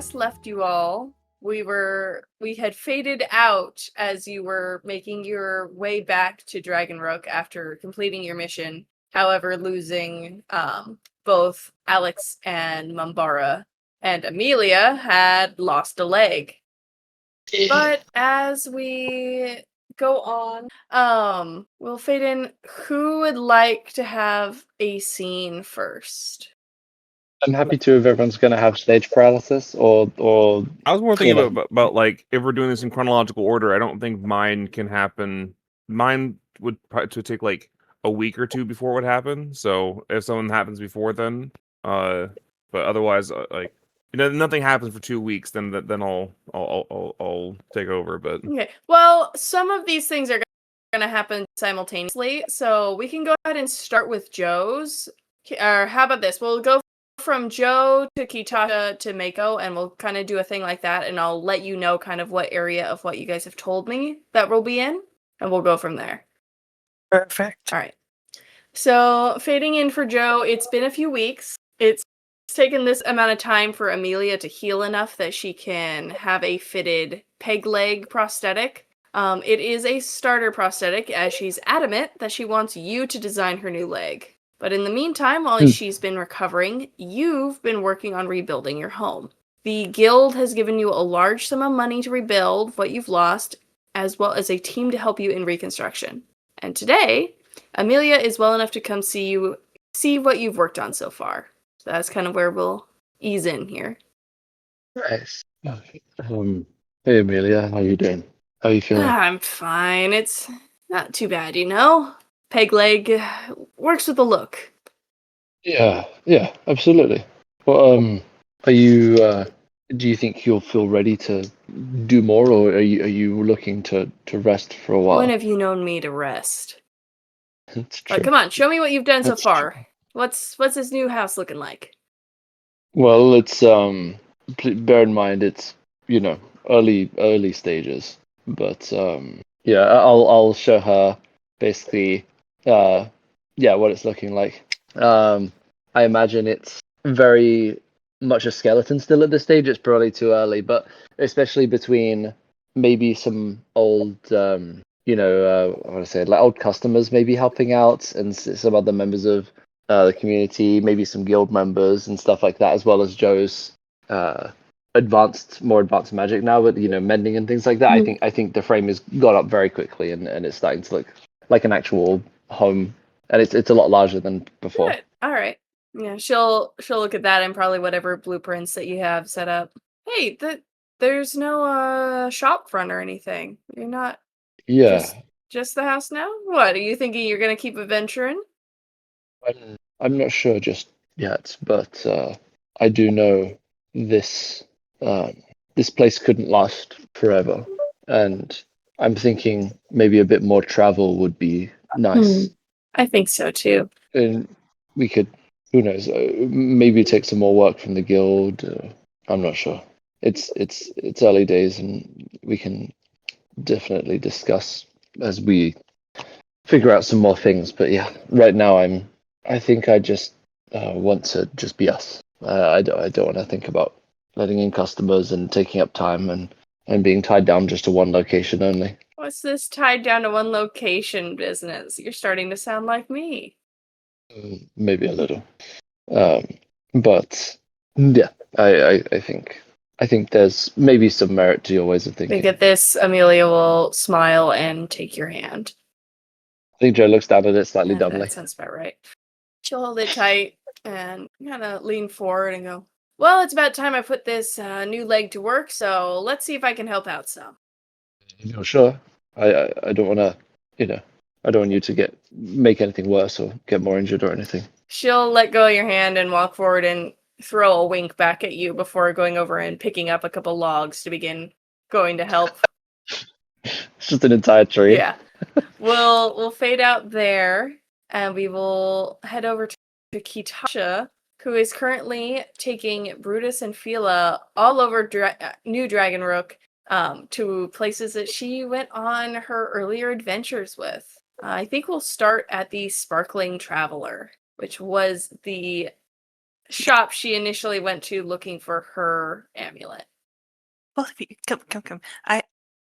last left you all, we had faded out as you were making your way back to Dragonrook after completing your mission. However, losing both Alex and Mumbara, and Amelia had lost a leg. But as we go on, we'll fade in. Who would like to have a scene first? I'm happy to if everyone's going to have stage paralysis or. I was more thinking about like if we're doing this in chronological order. I don't think mine can happen. Mine would probably take like a week or two before it would happen. So if someone happens before then, but otherwise, like nothing happens for 2 weeks, then I'll take over. But okay, well, some of these things are going to happen simultaneously, so we can go ahead and start with Joe's. Or how about this? We'll go from Joe to Kitasha to Mako, and we'll kind of do a thing like that, and I'll let you know kind of what area of what you guys have told me that we'll be in, and we'll go from there. Perfect. All right. So, fading in for Joe, it's been a few weeks. It's taken this amount of time for Amelia to heal enough that she can have a fitted peg leg prosthetic. It is a starter prosthetic, as she's adamant that she wants you to design her new leg. But in the meantime, while she's been recovering, you've been working on rebuilding your home. The guild has given you a large sum of money to rebuild what you've lost, as well as a team to help you in reconstruction. And today, Amelia is well enough to come see what you've worked on so far. So that's kind of where we'll ease in here. Nice. Hey Amelia, how you doing? How are you feeling? I'm fine. It's not too bad, Peg leg works with the look. Yeah, absolutely. Well, are you? Do you think you'll feel ready to do more, or are you looking to rest for a while? When have you known me to rest? That's true. But come on, show me what you've done so That's far. true. What's this new house looking like? Well, it's bear in mind it's early stages, but yeah, I'll show her basically what it's looking like. I imagine it's very much a skeleton still at this stage. It's probably too early, but especially between maybe some old I want to say like old customers maybe helping out and some other members of the community, maybe some guild members and stuff like that, as well as Joe's more advanced magic now with mending and things like that. I think the frame has got up very quickly and it's starting to look like an actual home, and it's a lot larger than before. Good. All right. Yeah, she'll look at that and probably whatever blueprints that you have set up. Hey, there's no shop front or anything. You're not. Yeah. Just the house now? What, are you thinking you're gonna keep adventuring? I'm not sure just yet, but I do know this place couldn't last forever, and I'm thinking maybe a bit more travel would be nice. I think so too. And we could, who knows, maybe take some more work from the guild. I'm not sure. It's early days, and we can definitely discuss as we figure out some more things. But yeah, right now I think I just want to just be us. I don't want to think about letting in customers and taking up time and being tied down just to one location only. What's this tied down to one location business? You're starting to sound like me. Maybe a little. But yeah, I think there's maybe some merit to your ways of thinking. I think at this, Amelia will smile and take your hand. I think Joe looks down at it slightly dumbly. That sounds about right. She'll hold it tight and kind of lean forward and go, well, it's about time I put this new leg to work, so let's see if I can help out some. You're sure? I don't want to, I don't want you to make anything worse or get more injured or anything. She'll let go of your hand and walk forward and throw a wink back at you before going over and picking up a couple logs to begin going to help. It's just an entire tree. Yeah. We'll fade out there, and we will head over to Kitasha, who is currently taking Brutus and Fila all over New Dragonrook to places that she went on her earlier adventures with. I think we'll start at the Sparkling Traveler, which was the shop she initially went to looking for her amulet. Both of you, come.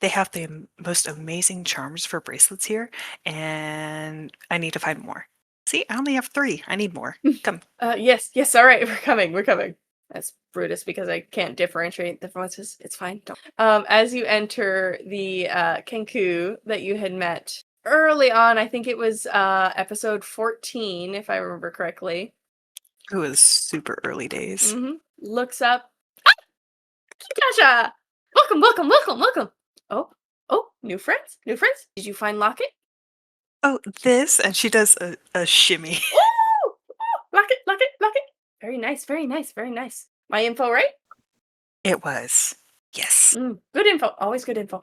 They have the most amazing charms for bracelets here, and I need to find more. See, I only have 3. I need more. Come. Yes, all right, we're coming. That's Brutus because I can't differentiate the voices. It's fine. Don't. As you enter the Kenku that you had met early on, I think it was episode 14, if I remember correctly. It was super early days. Looks up. Ah! Kitasha! Welcome. Oh, new friends. Did you find Locket? Oh, this, and she does a shimmy. Ooh! Locket. Very nice. My info, right? It was. Yes. Good info. Always good info.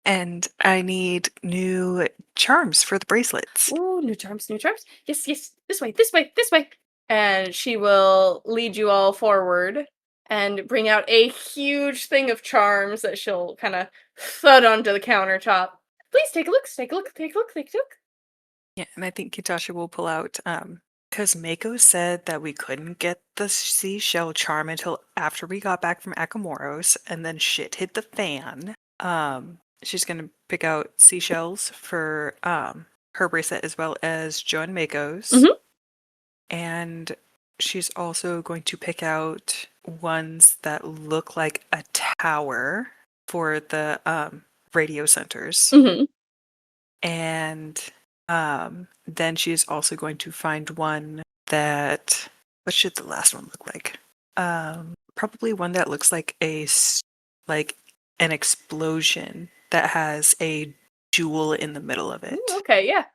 And I need new charms for the bracelets. Ooh, new charms. Yes. This way. And she will lead you all forward and bring out a huge thing of charms that she'll kind of thud onto the countertop. Please take a look. Yeah, and I think Kitasha will pull out, because Mako said that we couldn't get the seashell charm until after we got back from Akamoros, and then shit hit the fan. She's gonna pick out seashells for her bracelet as well as Joe and Mako's. And she's also going to pick out ones that look like a tower for the radio centers. And then she's also going to find one that, what should the last one look like? Probably one that looks like an explosion that has a jewel in the middle of it. Ooh, okay, yeah.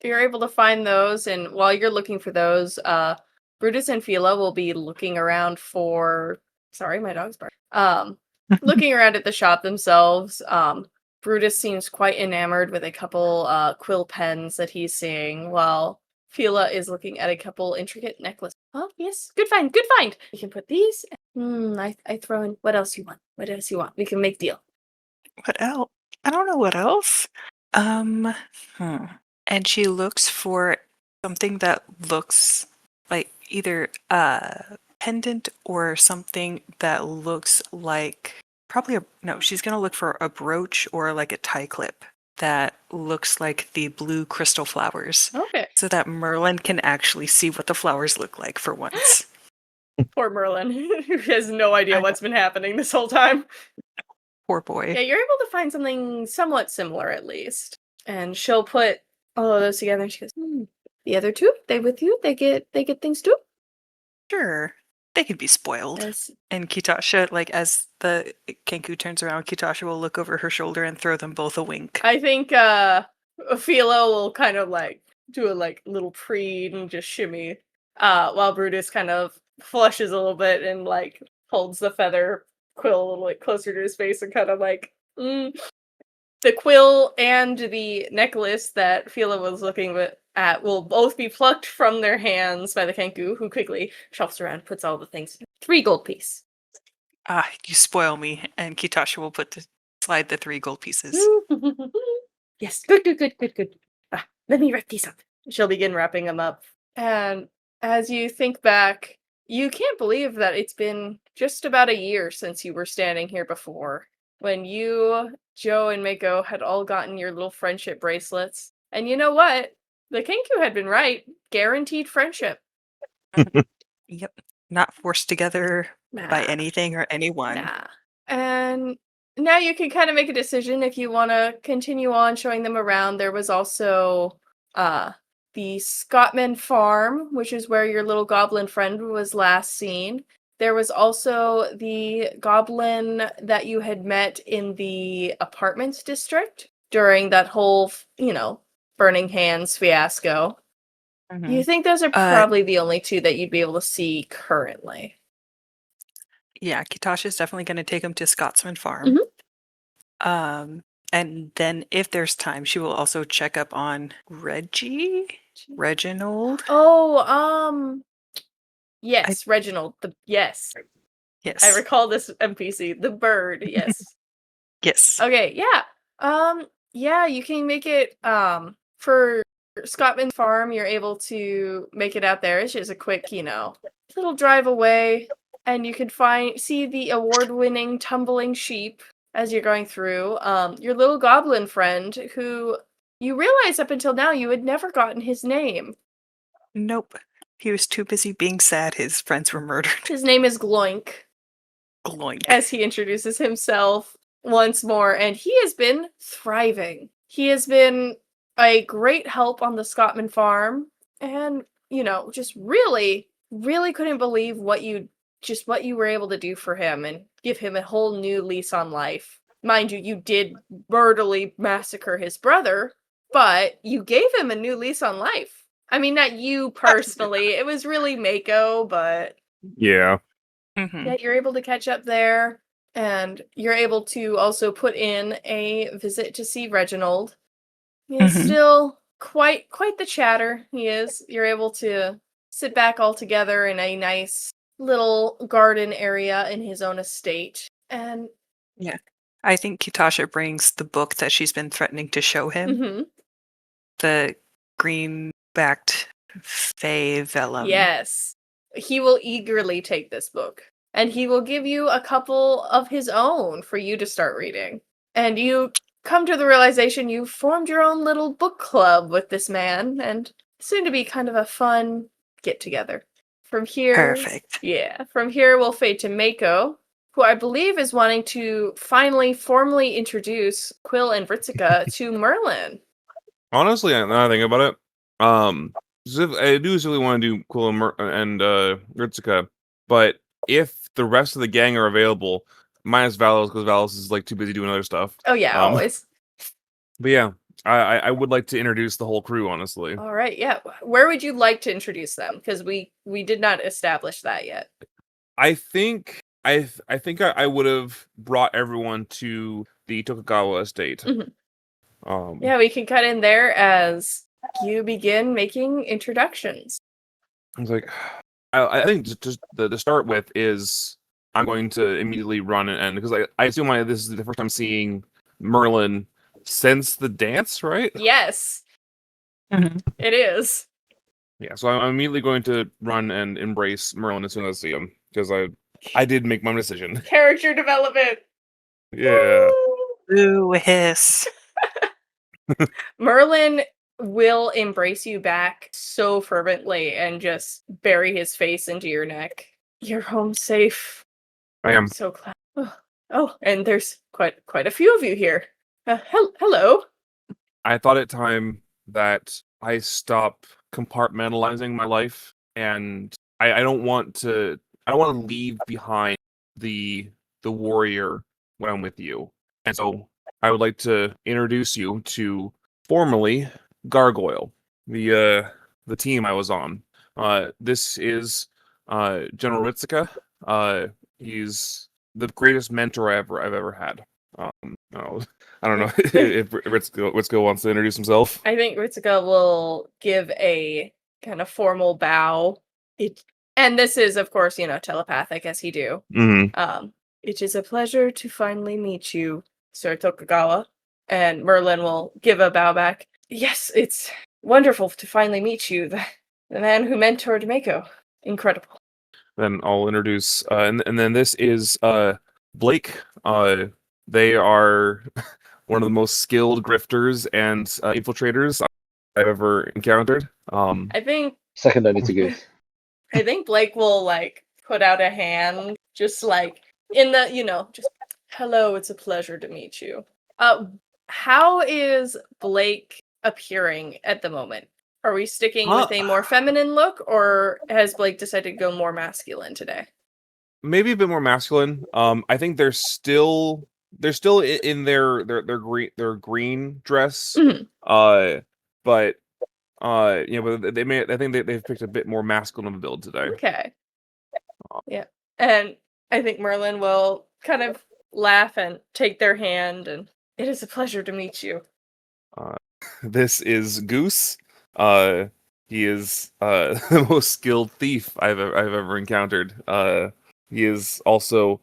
You're able to find those, and while you're looking for those, Brutus and Phila will be looking around for. Sorry, my dog's barking. Looking around at the shop themselves. Brutus seems quite enamored with a couple quill pens that he's seeing, while Phila is looking at a couple intricate necklaces. Oh, yes, good find. You can put these. I throw in. What else you want? We can make deal. What else? I don't know what else. And she looks for something that looks like either a pendant or something that looks like she's going to look for a brooch or like a tie clip that looks like the blue crystal flowers. Okay. So that Merlin can actually see what the flowers look like for once. Poor Merlin, who has no idea what's been happening this whole time. Poor boy. Yeah, you're able to find something somewhat similar at least. And she'll put all of those together and she goes, the other two, they with you? They get things too? Sure. They can be spoiled. Yes. And Kitasha, as the Kenku turns around, Kitasha will look over her shoulder and throw them both a wink. I think Philo will kind of do a little preen and just shimmy, while Brutus kind of flushes a little bit and holds the feather quill a little closer to his face and kind of the quill and the necklace that Phila was looking at will both be plucked from their hands by the Kenku, who quickly shuffles around and puts all the things. 3 gold piece. Ah, you spoil me. And Kitasha will slide the 3 gold pieces. Yes, good. Let me wrap these up. She'll begin wrapping them up. And as you think back, you can't believe that it's been just about a year since you were standing here before, when you, Joe, and Mako had all gotten your little friendship bracelets. And you know what? The Kenku had been right. Guaranteed friendship. Yep. Not forced together by Nah. anything or anyone. Nah. And now you can kind of make a decision if you want to continue on showing them around. There was also the Scottman Farm, which is where your little goblin friend was last seen. There was also the goblin that you had met in the apartments district during that whole, burning hands fiasco. Mhm. You think those are probably the only 2 that you'd be able to see currently? Yeah, Kitasha's definitely going to take him to Scotsman Farm. And then if there's time, she will also check up on Reginald. Oh, yes, Reginald. Yes. Yes. I recall this NPC. The bird, yes. Yes. Okay, yeah. Yeah, you can make it, for Scottman Farm, you're able to make it out there. It's just a quick, little drive away, and you can see the award-winning tumbling sheep as you're going through. Your little goblin friend, who you realize up until now you had never gotten his name. Nope. He was too busy being sad his friends were murdered. His name is Gloink. Gloink. As he introduces himself once more, and he has been thriving. He has been a great help on the Scottman farm, and, just really, really couldn't believe what you were able to do for him and give him a whole new lease on life. Mind you, you did brutally massacre his brother, but you gave him a new lease on life. I mean, not you personally. It was really Mako, but... Yeah. Mm-hmm. Yeah, you're able to catch up there, and you're able to also put in a visit to see Reginald. He's still quite the chatter, he is. You're able to sit back all together in a nice little garden area in his own estate. And yeah, I think Kitasha brings the book that she's been threatening to show him. The green-backed Fey Vellum. Yes. He will eagerly take this book, and he will give you a couple of his own for you to start reading. And you come to the realization you've formed your own little book club with this man, and soon to be kind of a fun get-together. From here... Perfect. Yeah. From here, we'll fade to Mako, who I believe is wanting to finally formally introduce Quill and Vritzika to Merlin. Honestly, now that I think about it, I do really want to do Quill and Ritsuka, but if the rest of the gang are available, minus Valos, because Valos is too busy doing other stuff. Oh yeah, always. But yeah, I would like to introduce the whole crew, honestly. All right, yeah. Where would you like to introduce them? Because we did not establish that yet. I think I would have brought everyone to the Tokugawa estate. Yeah, we can cut in there as you begin making introductions. I was like, I think just to start with is I'm going to immediately run and because I assume this is the first time seeing Merlin since the dance, right? Yes, it is. Yeah, so I'm immediately going to run and embrace Merlin as soon as I see him because I did make my decision. Character development. Yeah. Ooh, hiss. Merlin will embrace you back so fervently and just bury his face into your neck. You're home safe. I am. I'm so glad. Oh, and there's quite a few of you here. Hello. I thought it time that I stop compartmentalizing my life, and I don't want to leave behind the warrior when I'm with you. And so I would like to introduce you to formally Gargoyle, the team I was on. This is General Ritsuka. He's the greatest mentor I've ever had. I don't know if Ritsuka wants to introduce himself. I think Ritsuka will give a kind of formal bow. And this is, of course, telepathic as he do. It is a pleasure to finally meet you, Sir Tokugawa. And Merlin will give a bow back. Yes, it's wonderful to finally meet you, the man who mentored Mako. Incredible. Then I'll introduce, and then this is Blake. They are one of the most skilled grifters and infiltrators I've ever encountered. I think Second only to Goose. I think Blake will put out a hand, just in the just hello, it's a pleasure to meet you. How is Blake appearing at the moment? Are we sticking with a more feminine look, or has Blake decided to go more masculine today? Maybe a bit more masculine. I think they're still in their green dress. But but I think they've picked a bit more masculine of a build today. Okay. Yeah. And I think Merlin will kind of laugh and take their hand, and it is a pleasure to meet you. This is Goose. He is the most skilled thief I've ever encountered. He is also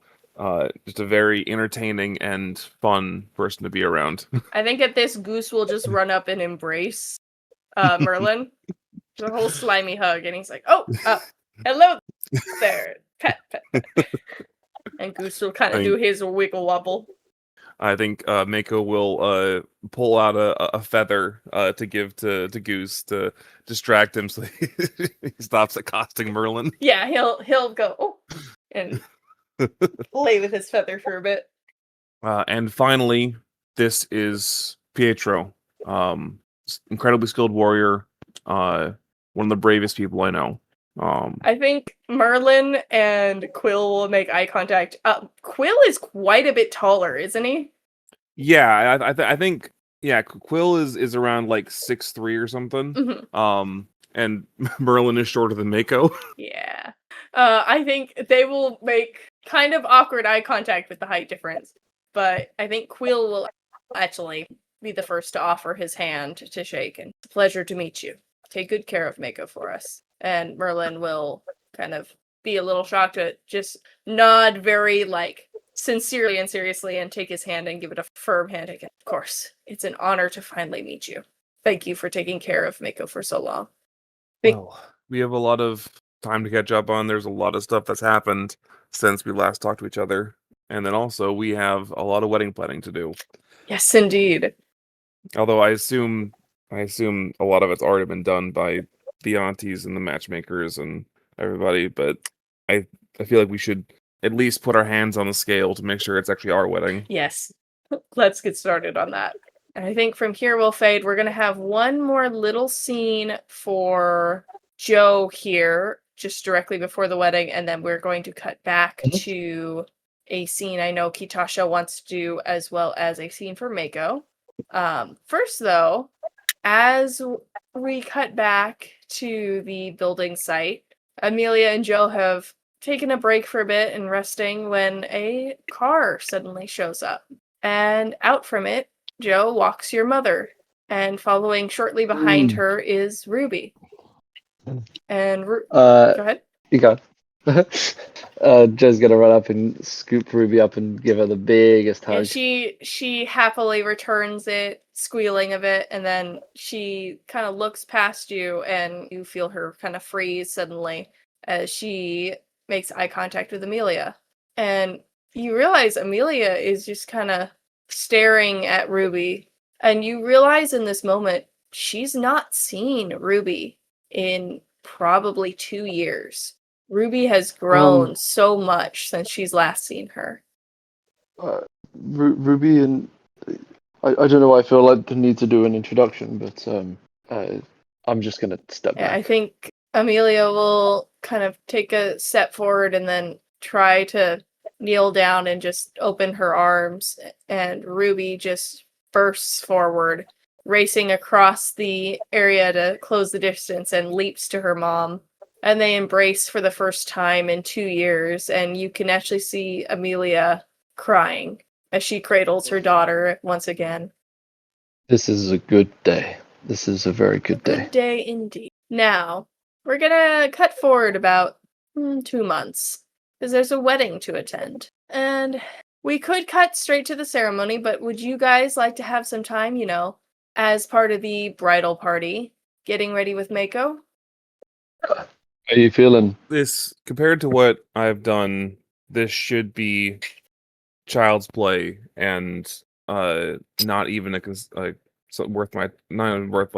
just a very entertaining and fun person to be around. I think at this, Goose will just run up and embrace Merlin. The whole slimy hug, and he's like, "Oh, hello there, pet, pet, pet." And Goose will kind of do his wiggle wobble. I think Mako will pull out a feather to give to Goose to distract him so he stops accosting Merlin. Yeah, he'll go, "Oh," and play with his feather for a bit. And finally, this is Pietro, incredibly skilled warrior, one of the bravest people I know. I think Merlin and Quill will make eye contact. Quill is quite a bit taller, isn't he? Yeah, I think Quill is around like 6'3" or something. Mm-hmm. And Merlin is shorter than Mako. Yeah. I think they will make kind of awkward eye contact with the height difference, but I think Quill will actually be the first to offer his hand to shake, and it's a pleasure to meet you. Take good care of Mako for us. And Merlin will kind of be a little shocked, but just nod very, sincerely and seriously and take his hand and give it a firm handshake. Of course, it's an honor to finally meet you. Thank you for taking care of Mako for so long. Well, we have a lot of time to catch up on. There's a lot of stuff that's happened since we last talked to each other. And then also we have a lot of wedding planning to do. Yes, indeed. Although I assume a lot of it's already been done by the aunties and the matchmakers and everybody, but I feel like we should at least put our hands on the scale to make sure it's actually our wedding. Yes. Let's get started on that. And I think from here we'll fade. We're going to have one more little scene for Joe here, just directly before the wedding, and then we're going to cut back to a scene I know Kitasha wants to do, as well as a scene for Mako. First, though, as we cut back to the building site, Amelia and Joe have taken a break for a bit and resting when a car suddenly shows up. And out from it, Joe walks your mother, and following shortly behind her is Ruby. And go ahead. You go. Joe's gonna run up and scoop Ruby up and give her the biggest hug. And she happily returns it, squealing a bit, and then she kind of looks past you, and you feel her kind of freeze suddenly as she makes eye contact with Amelia. And you realize Amelia is just kind of staring at Ruby, and you realize in this moment she's not seen Ruby in probably 2 years. Ruby has grown so much since she's last seen her. Ruby and I don't know why I feel like the need to do an introduction, but I'm just gonna step back. I think Amelia will kind of take a step forward and then try to kneel down and just open her arms, and Ruby just bursts forward, racing across the area to close the distance, and leaps to her mom. And they embrace for the first time in 2 years, and you can actually see Amelia crying as she cradles her daughter once again. This is a good day. This is a very good day. Good day indeed. Now, we're gonna cut forward about 2 months, because there's a wedding to attend. And we could cut straight to the ceremony, but would you guys like to have some time, as part of the bridal party, getting ready with Mako? How are you feeling? This, compared to what I've done, this should be child's play and not even not even worth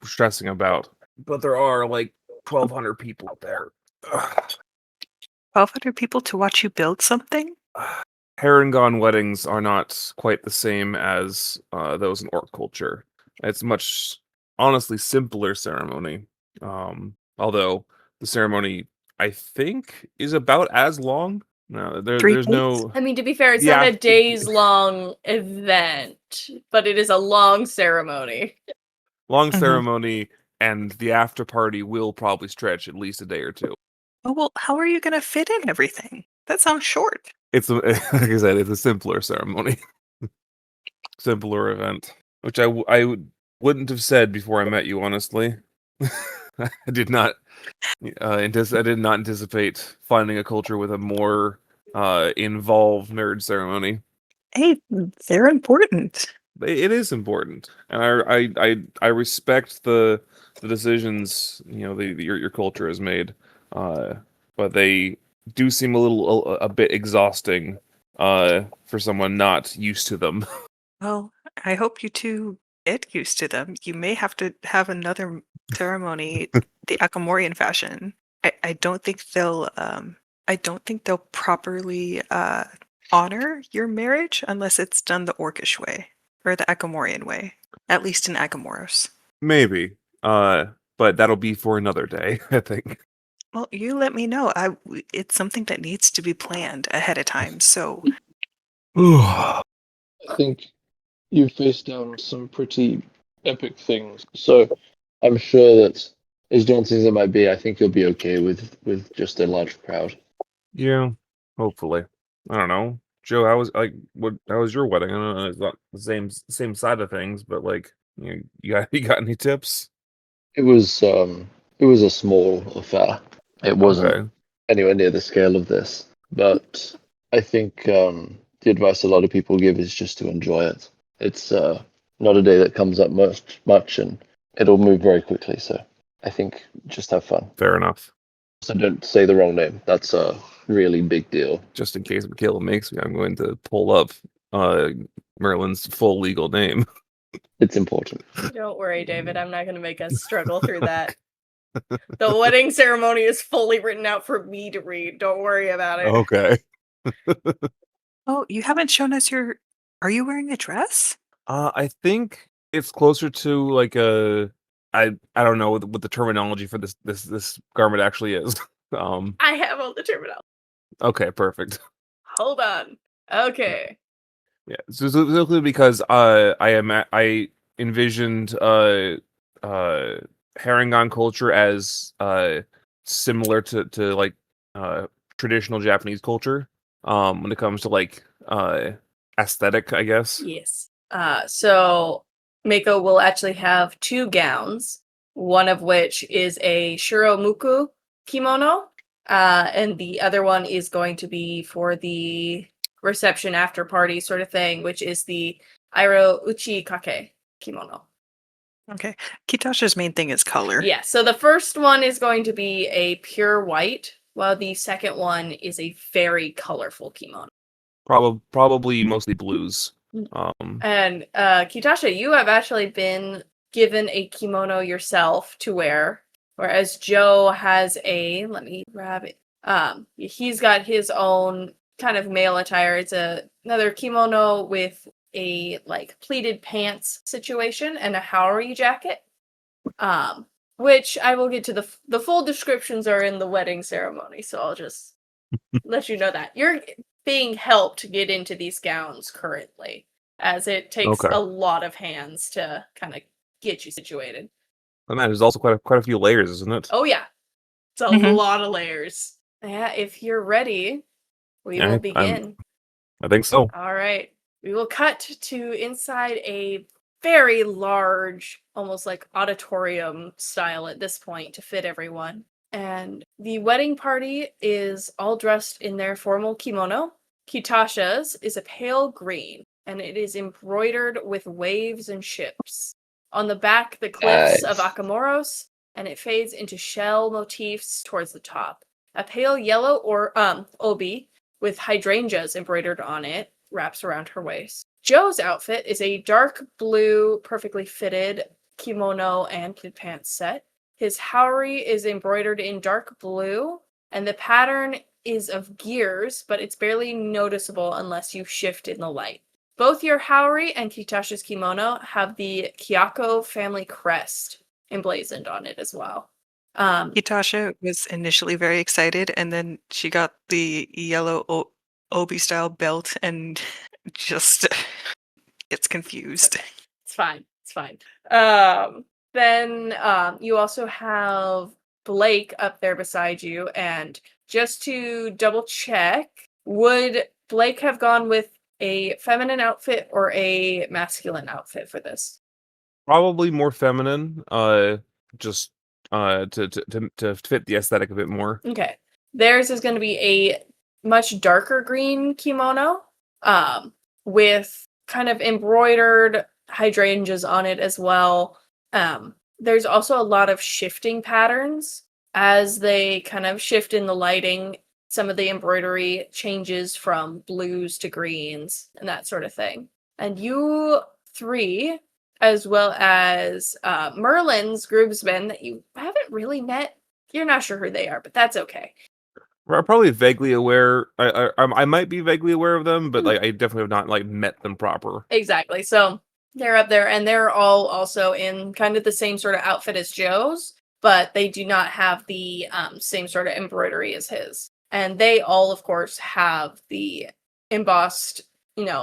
stressing about. But there are 1,200 people up there. 1,200 people to watch you build something? Harengon weddings are not quite the same as those in orc culture. It's much, honestly, simpler ceremony. Although the ceremony, I think, is about as long. No, there's no... I mean, to be fair, it's not a days-long event, but it is a long ceremony. Long ceremony, and the after party will probably stretch at least a day or two. Oh, well, how are you going to fit in everything? That sounds short. Like I said, it's a simpler ceremony. Simpler event. Which I wouldn't have said before I met you, honestly. I did not anticipate finding a culture with a more involved nerd ceremony. Hey, they're important. It is important, and I respect the decisions your culture has made, but they do seem a bit exhausting for someone not used to them. Well, I hope you two get used to them. You may have to have another ceremony the Akamorian fashion. I don't think they'll properly honor your marriage unless it's done the Orcish way or the Akamorian way, at least in Akamoros. Maybe, but that'll be for another day, I think. Well, you let me know. It's something that needs to be planned ahead of time. So I think you faced down some pretty epic things, so I'm sure that as daunting as it might be, I think you'll be okay with just a large crowd. Yeah, hopefully. I don't know. Joe, how was your wedding? I don't know, it's not the same side of things, but like you got any tips? It was a small affair. It wasn't Okay. anywhere near the scale of this, but I think the advice a lot of people give is just to enjoy it. It's not a day that comes up much, and it'll move very quickly. So I think just have fun. Fair enough. So don't say the wrong name. That's a really big deal. Just in case Michaela makes me, I'm going to pull up Merlin's full legal name. It's important. Don't worry, David. I'm not going to make us struggle through that. The wedding ceremony is fully written out for me to read. Don't worry about it. Okay. oh, you haven't shown us your. Are you wearing a dress? I think it's closer to like a I don't know what the terminology for this garment actually is. I have all the terminology. Okay, perfect. Hold on. Okay. Yeah, specifically because I envisioned Harangon culture as similar to like traditional Japanese culture when it comes to like aesthetic, I guess. Yes. So Mako will actually have 2 gowns, one of which is a shiromuku kimono, and the other one is going to be for the reception after party sort of thing, which is the Airo Uchi Kake kimono. Okay. Kitasha's main thing is color. Yeah, so the first one is going to be a pure white, while the second one is a very colorful kimono. Probably mostly blues. And Kitasha, you have actually been given a kimono yourself to wear, whereas Joe has let me grab it. He's got his own kind of male attire. It's another kimono with a like pleated pants situation and a haori jacket. Which I will get to the full descriptions are in the wedding ceremony, so I'll just let you know that. You're being helped get into these gowns currently, as it takes Okay. a lot of hands to kind of get you situated. And there's also quite a few layers, isn't it? Oh yeah, it's a Mhm. lot of layers. Yeah, if you're ready, we Yeah, will begin. I think so. All right, we will cut to inside a very large, almost like auditorium style at this point to fit everyone. And the wedding party is all dressed in their formal kimono. Kitasha's is a pale green, and it is embroidered with waves and ships. On the back, the cliffs of Nice. Akamoros, and it fades into shell motifs towards the top. A pale yellow or obi with hydrangeas embroidered on it wraps around her waist. Joe's outfit is a dark blue, perfectly fitted kimono and pleated pants set. His haori is embroidered in dark blue, and the pattern is of gears, but it's barely noticeable unless you shift in the light. Both your haori and Kitasha's kimono have the Kyako family crest emblazoned on it as well. Kitasha was initially very excited, and then she got the yellow obi style belt and just gets confused. It's fine. It's fine. Then you also have Blake up there beside you, and just to double check, would Blake have gone with a feminine outfit or a masculine outfit for this? Probably more feminine. Just to fit the aesthetic a bit more. Okay. Theirs is going to be a much darker green kimono, with kind of embroidered hydrangeas on it as well. There's also a lot of shifting patterns as they kind of shift in the lighting. Some of the embroidery changes from blues to greens and that sort of thing. And you three, as well as Merlin's groomsmen that you haven't really met, you're not sure who they are, but that's okay. I'm probably vaguely aware. I might be vaguely aware of them, but like I definitely have not like met them proper. Exactly. So they're up there, and they're all also in kind of the same sort of outfit as Joe's, but they do not have the same sort of embroidery as his. And they all, of course, have the embossed,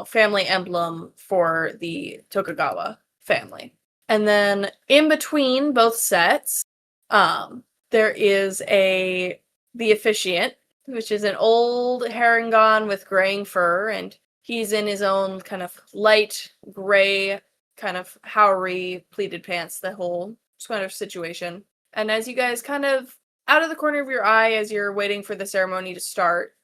family emblem for the Tokugawa family. And then in between both sets, there is the officiant, which is an old Harangon with graying fur, and he's in his own kind of light gray, kind of howery pleated pants, the whole kind of situation. And as you guys kind of, out of the corner of your eye, as you're waiting for the ceremony to start,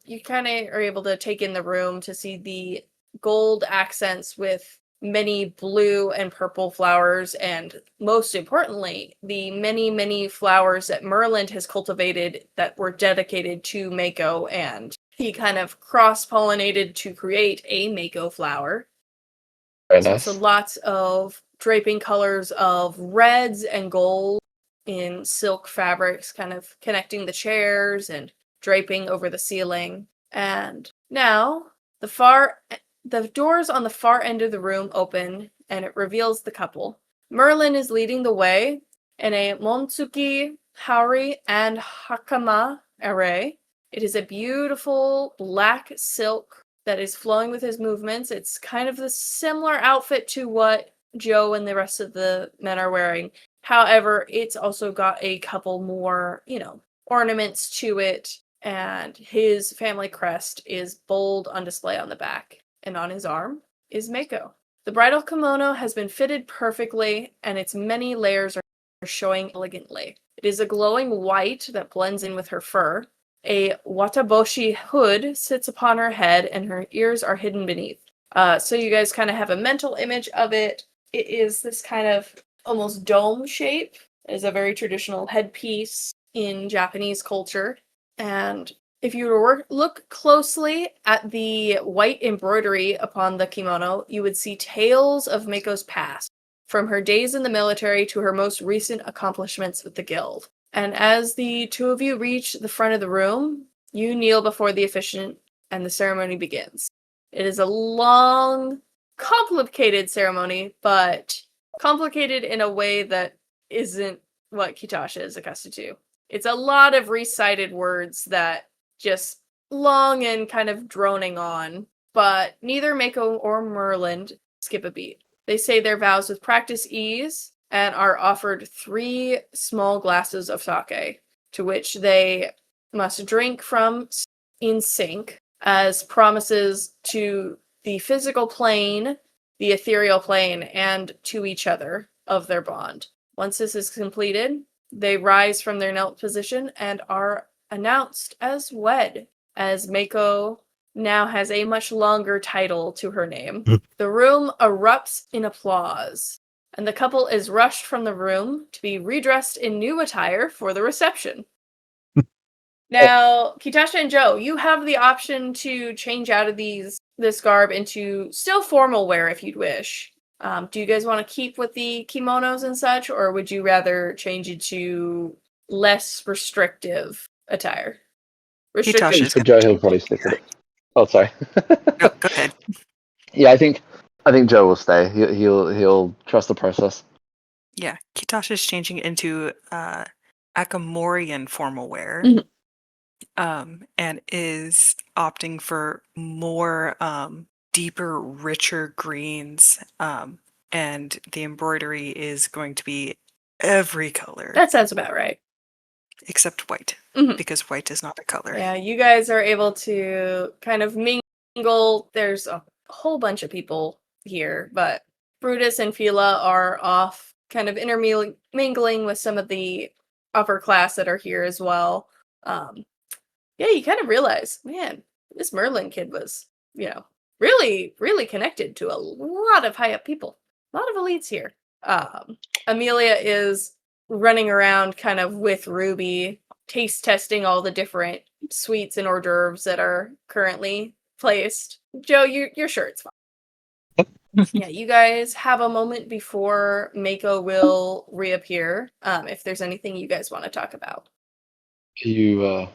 you kind of are able to take in the room to see the gold accents with many blue and purple flowers, and most importantly, the many, many flowers that Merlin has cultivated that were dedicated to Mako, and he kind of cross-pollinated to create a Mako flower. Very nice. So lots of draping colors of reds and gold in silk fabrics, kind of connecting the chairs and draping over the ceiling. And now the doors on the far end of the room open, and it reveals the couple. Merlin is leading the way in a Montsuki, Haori, and Hakama array. It is a beautiful black silk that is flowing with his movements. It's kind of the similar outfit to what Joe and the rest of the men are wearing. However, it's also got a couple more, ornaments to it, and his family crest is bold on display on the back. And on his arm is Mako. The bridal kimono has been fitted perfectly, and its many layers are showing elegantly. It is a glowing white that blends in with her fur. A wataboshi hood sits upon her head, and her ears are hidden beneath. So you guys kind of have a mental image of it. It is this kind of almost dome shape. It is a very traditional headpiece in Japanese culture. And if you were to look closely at the white embroidery upon the kimono, you would see tales of Mako's past, from her days in the military to her most recent accomplishments with the guild. And as the two of you reach the front of the room, you kneel before the officiant, and the ceremony begins. It is a long, complicated ceremony, but complicated in a way that isn't what Kitasha is accustomed to. It's a lot of recited words that just long and kind of droning on, but neither Mako or Merlin skip a beat. They say their vows with practice ease and are offered 3 small glasses of sake, to which they must drink from in sync as promises to the physical plane, the ethereal plane, and to each other of their bond. Once this is completed, they rise from their knelt position and are announced as wed, as Mako now has a much longer title to her name. The room erupts in applause, and the couple is rushed from the room to be redressed in new attire for the reception. Now, Kitasha and Joe, you have the option to change out of this garb into still formal wear if you'd wish. Do you guys want to keep with the kimonos and such, or would you rather change it to less restrictive attire? Kitasha's For gonna Joe, he'll change probably it. stick with it. Oh, sorry. Go ahead. Yeah, I think Joe will stay. He'll trust the process. Yeah, Kitasha's changing into Akamorian formal wear. Mhm. And is opting for more deeper, richer greens. And the embroidery is going to be every color That sounds about right. except white, Mhm. because white is not a color. Yeah, you guys are able to kind of mingle. There's a whole bunch of people here, but Brutus and Fila are off kind of intermingling with some of the upper class that are here as well. Yeah, you kind of realize, man, this Merlin kid was, really, really connected to a lot of high up people, a lot of elites here. Amelia is running around kind of with Ruby, taste testing all the different sweets and hors d'oeuvres that are currently placed. Joe, you're sure it's fine. Yeah, you guys have a moment before Mako will reappear. If there's anything you guys want to talk about. Are you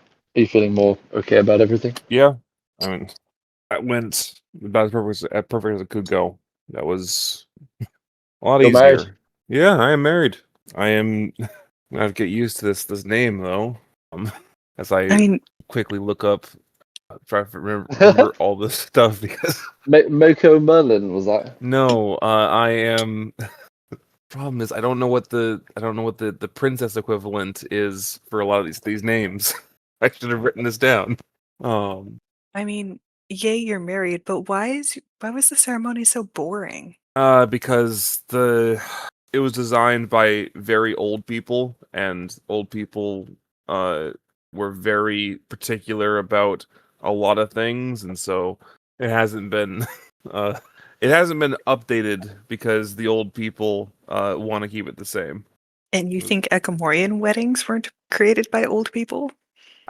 feeling more okay about everything? Yeah, I mean, that went about as perfect as it could go. That was a lot You're easier. married? Yeah, I am married. I am. I have to get used to this name though. As I mean, quickly look up, try to remember all this stuff because Moko Merlin, was that? no, I am. Problem is, I don't know what the princess equivalent is for a lot of these names. I should have written this down. I mean, yay, you're married, but why was the ceremony so boring? Because it was designed by very old people, and old people were very particular about a lot of things, and so it hasn't been updated because the old people want to keep it the same. And you think Ekamorian weddings weren't created by old people?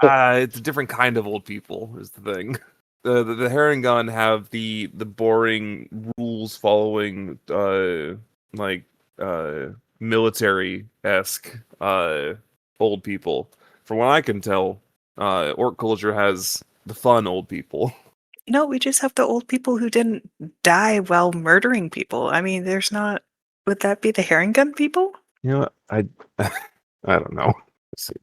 It's a different kind of old people is the thing. The Harengon have the boring rules following military-esque old people. From what I can tell, orc culture has the fun old people. No, we just have the old people who didn't die while murdering people. I mean, there's not. Would that be the herring gun people? You know, I don't know. Let's see.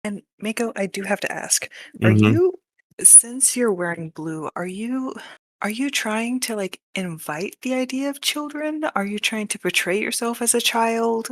And Mako, I do have to ask: Are you, since you're wearing blue, are you trying to like invite the idea of children? Are you trying to portray yourself as a child?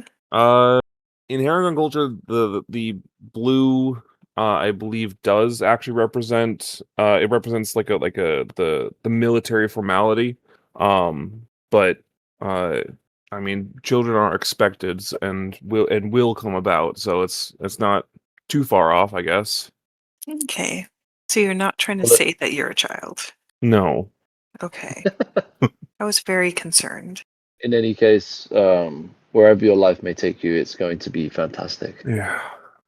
In Harengon culture, the blue, I believe, does actually represent. It represents like the military formality. But I mean, children are expected and will come about, so it's not too far off, I guess. Okay, so you're not trying to Well, say that you're a child. No. Okay, I was very concerned. In any case, wherever your life may take you, it's going to be fantastic. Yeah,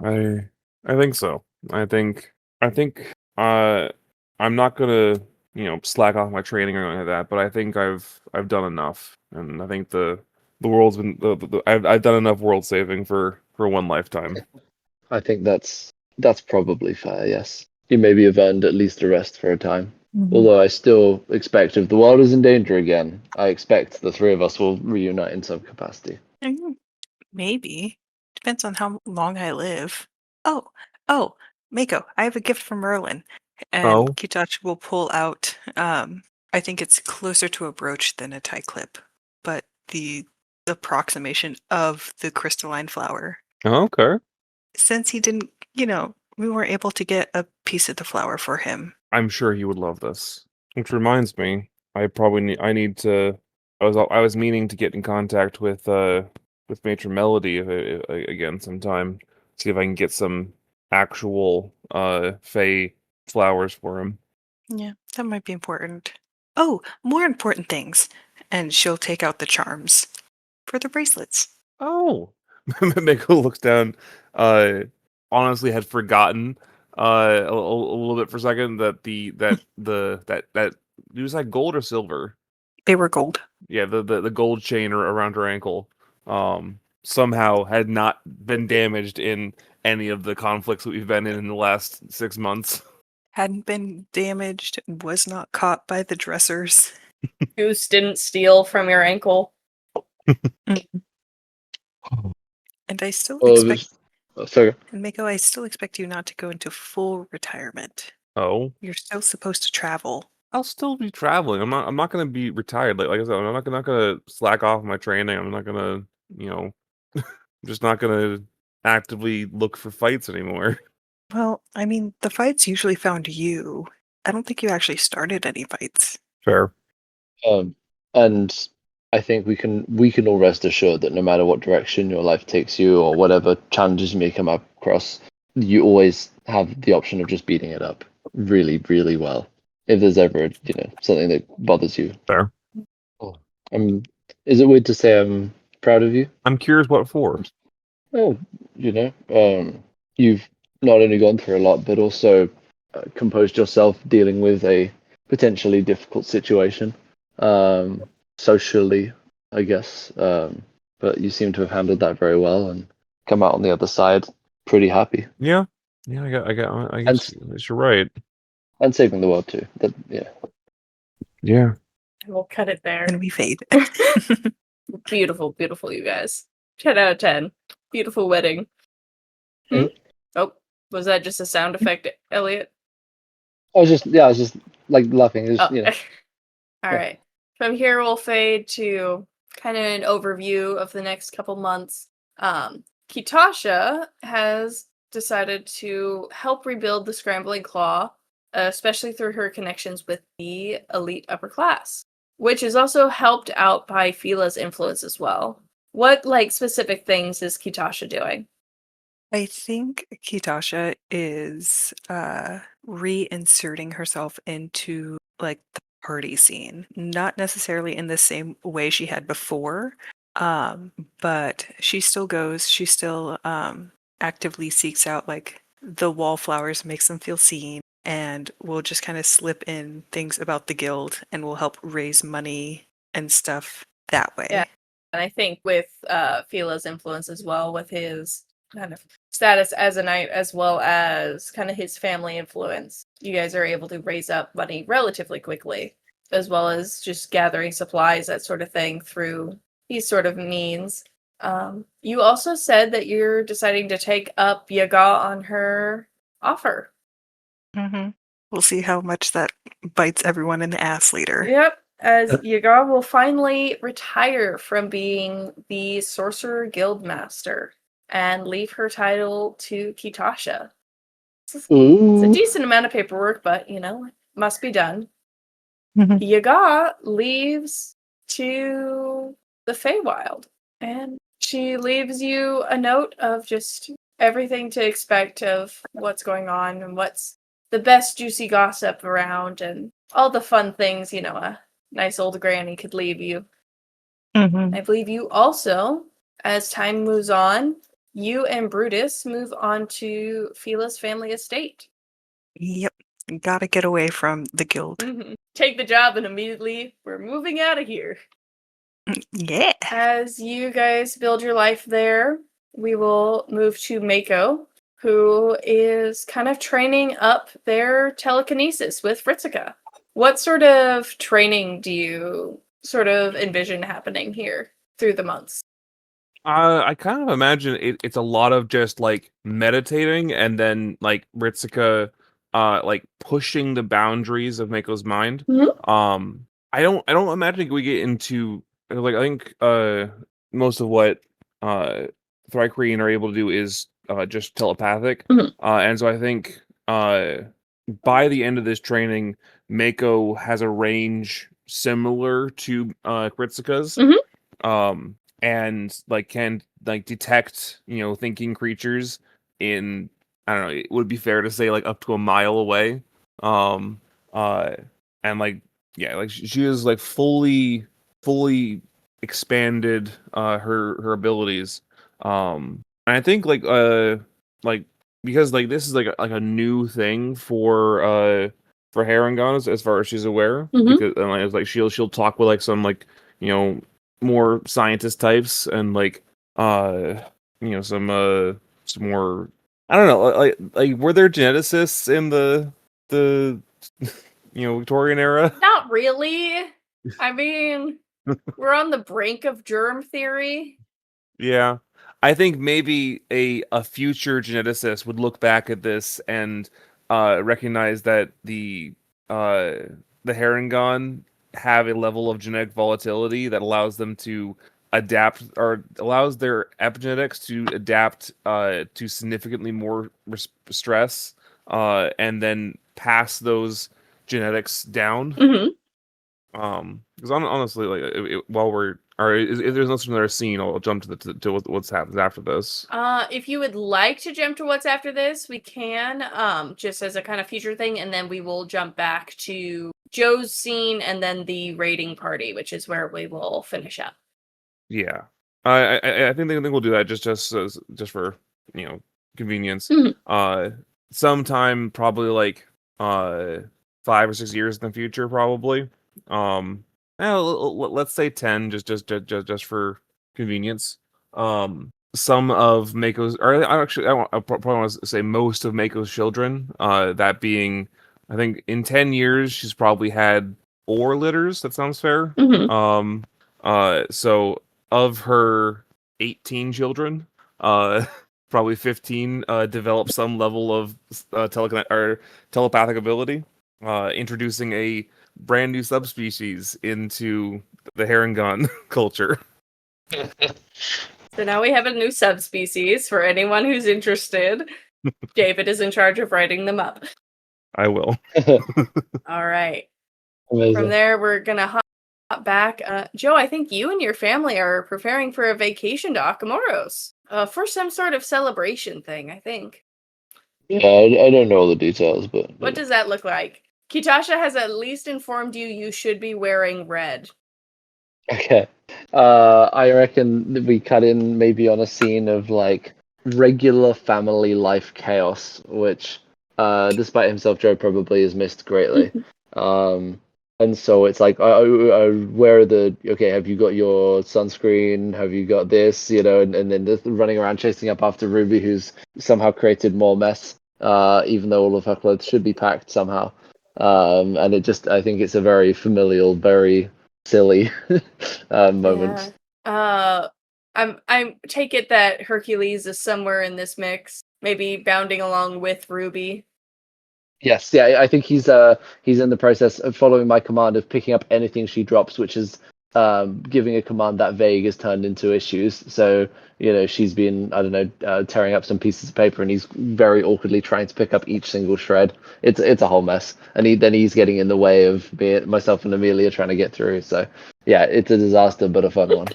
I think so. I think I'm not gonna slack off my training or anything like that, but I think I've done enough, and I think the world's been I've done enough world saving for one lifetime. I think that's probably fair. Yes, you maybe have earned at least a rest for a time. Although I still expect, if the world is in danger again, I expect the three of us will reunite in some capacity. Maybe. Depends on how long I live. Oh, Mako, I have a gift from Merlin. And Oh. Kitachi will pull out, I think it's closer to a brooch than a tie clip, but the approximation of the crystalline flower. Okay. Since he didn't, we weren't able to get a piece of the flower for him. I'm sure he would love this. Which reminds me, I need to. I was meaning to get in contact with Matron Melody again sometime. See if I can get some actual Fey flowers for him. Yeah, that might be important. Oh, more important things. And she'll take out the charms for the bracelets. Oh, Mako looks down. Honestly, had forgotten a little bit for a second that that it was like gold or silver. They were gold. Yeah, the gold chain around her ankle somehow had not been damaged in any of the conflicts that we've been in the last 6 months. Hadn't been damaged, was not caught by the dressers. Goose didn't steal from your ankle. And I still expect. Sorry. And Mako, I still expect you not to go into full retirement. Oh, you're still supposed to travel. I'll still be traveling. I'm not going to be retired. Like I said, I'm not going to slack off my training. I'm not going to, I'm just not going to actively look for fights anymore. Well, I mean, the fights usually found you. I don't think you actually started any fights. Fair. And I think we can all rest assured that no matter what direction your life takes you or whatever challenges you may come across, you always have the option of just beating it up really, really well. if there's ever something that bothers you. Fair. Is it weird to say I'm proud of you? I'm curious what for. Well, you've not only gone through a lot, but also composed yourself dealing with a potentially difficult situation, socially, I guess. But you seem to have handled that very well and come out on the other side pretty happy. Yeah. I guess you're right. And saving the world too. Yeah. We'll cut it there. And we fade. Beautiful, beautiful, you guys. 10 out of 10. Beautiful wedding. Oh, was that just a sound effect, Eliot? I was just like laughing. All right. From here, we'll fade to kind of an overview of the next couple months. Kitasha has decided to help rebuild the Scrambling Claw, especially through her connections with the elite upper class, which is also helped out by Fila's influence as well. What specific things is Kitasha doing? I think Kitasha is reinserting herself into the party scene, not necessarily in the same way she had before, but she still goes. She still actively seeks out the wallflowers, makes them feel seen, and will just kind of slip in things about the guild and will help raise money and stuff that way. Yeah, and I think with Fila's influence as well, with his kind of status as a knight, as well as kind of his family influence, you guys are able to raise up money relatively quickly, as well as just gathering supplies, that sort of thing, through these sort of means. You also said that you're deciding to take up Yaga on her offer. Mm-hmm. We'll see how much that bites everyone in the ass later. Yep, as Yaga will finally retire from being the Sorcerer Guild Master and leave her title to Kitasha. It's a decent amount of paperwork, but, it must be done. Mm-hmm. Yaga leaves to the Feywild, and she leaves you a note of just everything to expect of what's going on and what's the best juicy gossip around and all the fun things, a nice old granny could leave you. Mm-hmm. I believe you also, as time moves on, you and Brutus move on to Fila's family estate. Yep. Gotta get away from the guild. Mm-hmm. Take the job and immediately we're moving out of here. Yeah. As you guys build your life there, we will move to Mako, who is kind of training up their telekinesis with Fritzica. What sort of training do you sort of envision happening here through the months? I kind of imagine it's a lot of just meditating and then Ritsuka pushing the boundaries of Mako's mind. Mhm. I don't imagine we get into I think most of what Thrycreen are able to do is just telepathic. Mhm. And so I think by the end of this training, Mako has a range similar to Ritsuka's. Mhm. And can detect thinking creatures in, I don't know, it would be fair to say up to a mile away. And she is fully expanded her abilities. And I think because this is a new thing for Harengon as far as she's aware. Mhm. Because it's she'll talk with some more scientist types and some more, I don't know, were there geneticists in the Victorian era? Not really. I mean, we're on the brink of germ theory. Yeah. I think maybe a future geneticist would look back at this and recognize that the Harengon have a level of genetic volatility that allows them to adapt, or allows their epigenetics to adapt to significantly more stress, and then pass those genetics down. Mm-hmm. Because honestly, while we're Or if there's no similar scene, I'll jump to what's happens after this. If you would like to jump to what's after this, we can, just as a kind of future thing, and then we will jump back to Joe's scene and then the raiding party, which is where we will finish up. Yeah, I think we'll do that just for convenience. Sometime probably like 5 or 6 years in the future, probably. Let's say 10, just for convenience. Some of Mako's, or I probably want to say most of Mako's children. That being, I think in 10 years she's probably had 4 litters. That sounds fair. So of her 18 children, probably 15 develop some level of telepathic ability, introducing a brand new subspecies into the hair and gun culture. So now we have a new subspecies for anyone who's interested. David is in charge of writing them up. I will. All right. Amazing. From there, we're going to hop back. Joe, I think you and your family are preparing for a vacation to Akamoros. For some sort of celebration thing, I think. Yeah, I don't know all the details, but What does that look like? Kitasha has at least informed you should be wearing red. okay. I reckon we cut in maybe on a scene of like regular family life chaos, which, despite himself, Joe probably has missed greatly. And so it's like, where are okay, have you got your sunscreen? Have you got this? And then just running around chasing up after Ruby, who's somehow created more mess, even though all of her clothes should be packed somehow. And I think it's a very familial, very silly moment. Yeah. I take it that Hercules is somewhere in this mix, maybe bounding along with Ruby. Yes, yeah, I think he's in the process of following my command of picking up anything she drops, which is giving a command that vague has turned into issues. So she's been, I don't know, tearing up some pieces of paper, and he's very awkwardly trying to pick up each single shred. It's a whole mess, and he's getting in the way of myself and Amelia trying to get through. So yeah, it's a disaster, but a fun one.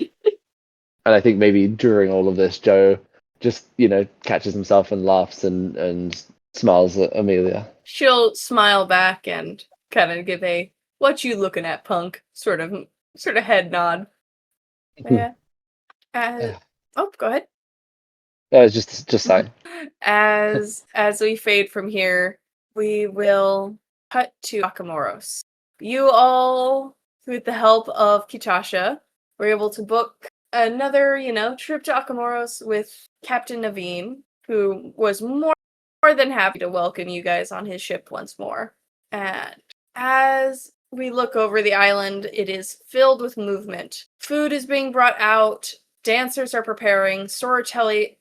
And I think maybe during all of this, Joe just catches himself and laughs and smiles at Amelia. She'll smile back and kind of give a "what you looking at, punk?" sort of head nod. Yeah. Oh, go ahead. It's just fine. As we fade from here, we will cut to Akamoros. You all, with the help of Kitasha, were able to book another, trip to Akamoros with Captain Naveen, who was more than happy to welcome you guys on his ship once more. And as we look over the island, it is filled with movement. Food is being brought out. Dancers are preparing. Storytellers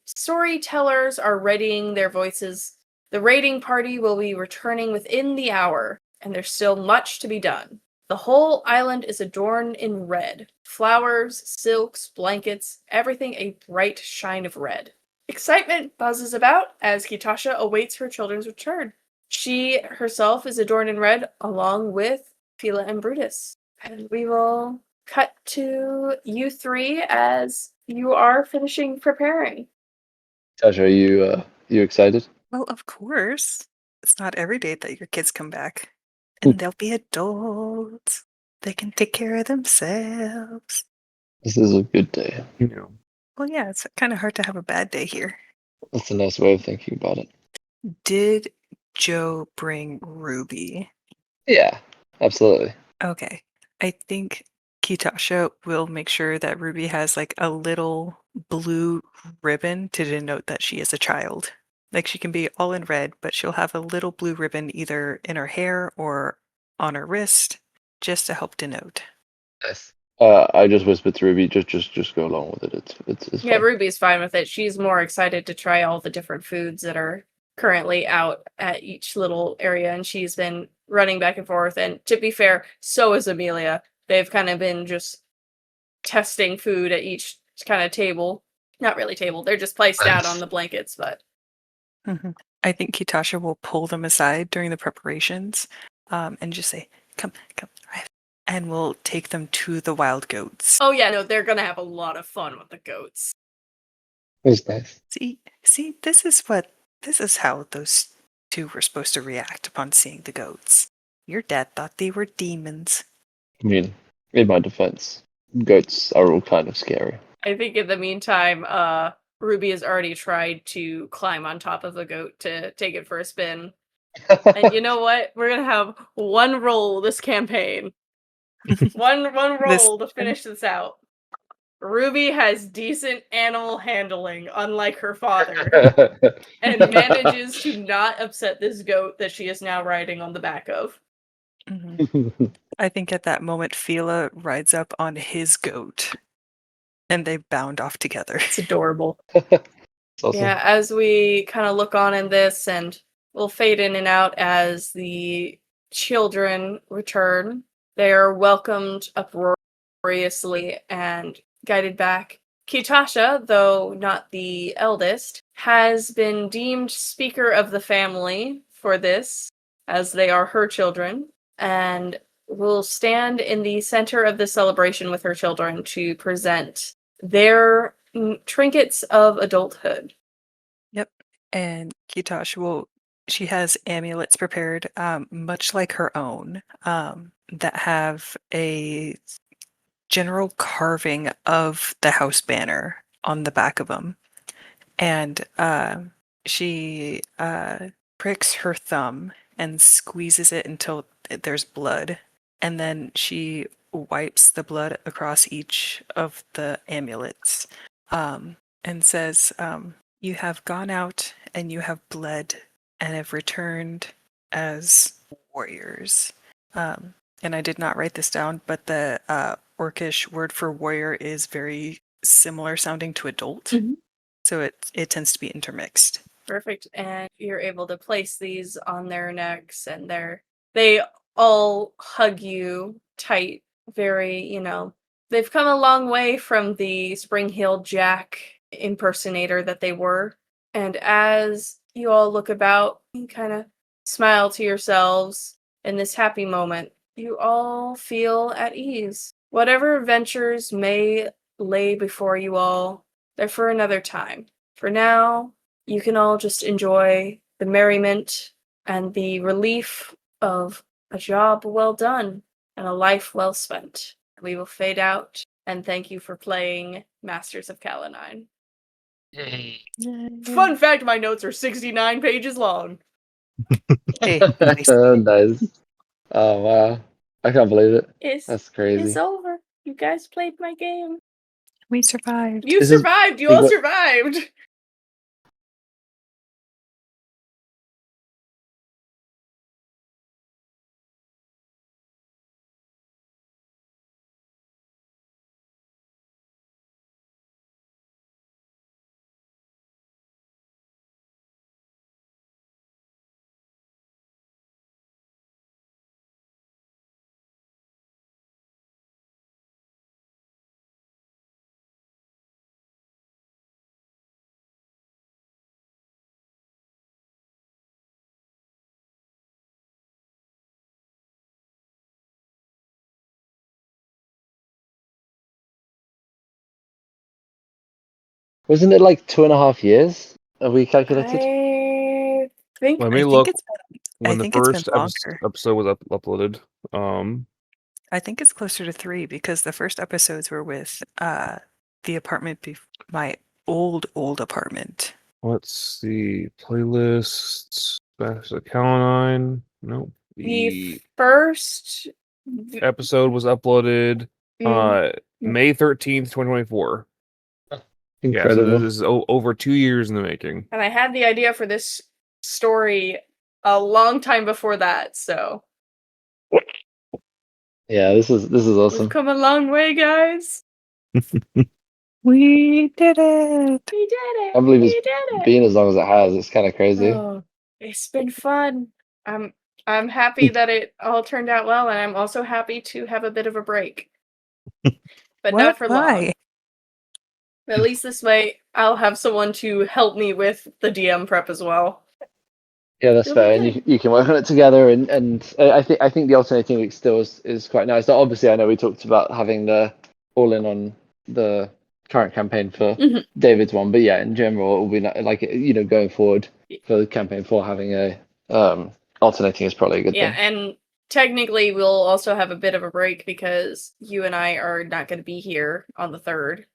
are readying their voices. The raiding party will be returning within the hour, and there's still much to be done. The whole island is adorned in red. Flowers, silks, blankets, everything a bright shine of red. Excitement buzzes about as Kitasha awaits her children's return. She herself is adorned in red, along with Fila and Brutus. And we will cut to you three as you are finishing preparing. Tasha, are you excited? Well, of course. It's not every day that your kids come back. And they'll be adults. They can take care of themselves. This is a good day. Well, yeah, it's kind of hard to have a bad day here. That's a nice way of thinking about it. Did Joe bring Ruby? Yeah, absolutely. Okay. I think Kitasha will make sure that Ruby has like a little blue ribbon to denote that she is a child. Like she can be all in red, but she'll have a little blue ribbon either in her hair or on her wrist, just to help denote. Nice. I just whispered to Ruby, just go along with it. It's Yeah, fine. Ruby's fine with it. She's more excited to try all the different foods that are currently out at each little area, and she's been running back and forth. And to be fair, so is Amelia. They've kind of been just testing food at each kind of table. Not really table. They're just placed out on the blankets, but... I think Kitasha will pull them aside during the preparations and just say, come. and we'll take them to the wild goats. Oh yeah, no, they're gonna have a lot of fun with the goats. It was nice. See, this is how those two were supposed to react upon seeing the goats. Your dad thought they were demons. I mean, in my defense, goats are all kind of scary. I think in the meantime, Ruby has already tried to climb on top of the goat to take it for a spin. And you know what? We're gonna have one roll this campaign. One roll to finish this out. Ruby has decent animal handling, unlike her father, and manages to not upset this goat that she is now riding on the back of. Mm-hmm. I think at that moment, Fila rides up on his goat, and they bound off together. It's adorable. Awesome. Yeah, as we kind of look on in this, and we'll fade in and out as the children return. They are welcomed uproariously and guided back. Kitasha, though not the eldest, has been deemed speaker of the family for this, as they are her children, and will stand in the center of the celebration with her children to present their trinkets of adulthood. Yep. And Kitasha she has amulets prepared, much like her own, that have a general carving of the house banner on the back of them. And she pricks her thumb and squeezes it until there's blood. And then she wipes the blood across each of the amulets, and says, you have gone out and you have bled and have returned as warriors. And I did not write this down, but the Orcish word for warrior is very similar sounding to adult. Mhm. So it tends to be intermixed. Perfect. And you're able to place these on their necks, and they all hug you tight. Very, they've come a long way from the Spring-Heeled Jack impersonator that they were. And as you all look about, you kind of smile to yourselves in this happy moment. You all feel at ease. Whatever adventures may lay before you all, they're for another time. For now, you can all just enjoy the merriment and the relief of a job well done and a life well spent. We will fade out, and thank you for playing Masters of Kalanine. Fun fact, my notes are 69 pages long. Hey, nice. Nice. Oh wow. I can't believe it. That's crazy. It's over. You guys played my game. We survived. You survived! You all survived! Wasn't it like 2.5 years? Have we calculated? I think Let me look. It's When the think it's been first longer. episode was uploaded, I think it's closer to 3 because the first episodes were with the apartment, my old apartment. let's see, playlists, Kalanine. Nope. the first episode was uploaded May 13th, 2024. Yeah, so Incredible. this is over 2 years in the making. And I had the idea for this story a long time before that, so Yeah, this is awesome. we've come a long way, guys. We did it! We did it! I believe We it's did it! been as long as it has. It's kind of crazy. Oh, it's been fun. I'm happy that it all turned out well, and I'm also happy to have a bit of a break. But not for long. At least this way, I'll have someone to help me with the DM prep as well. Yeah, that's It'll be fair, and good. you can work on it together, and I think the alternating week still is quite nice. So obviously, I know we talked about having the all in on the current campaign for Mhm. David's one, but yeah, in general, it will be like going forward for the campaign 4, having a alternating is probably a good Yeah, thing. and technically we'll also have a bit of a break because you and I are not going to be here on the 3rd.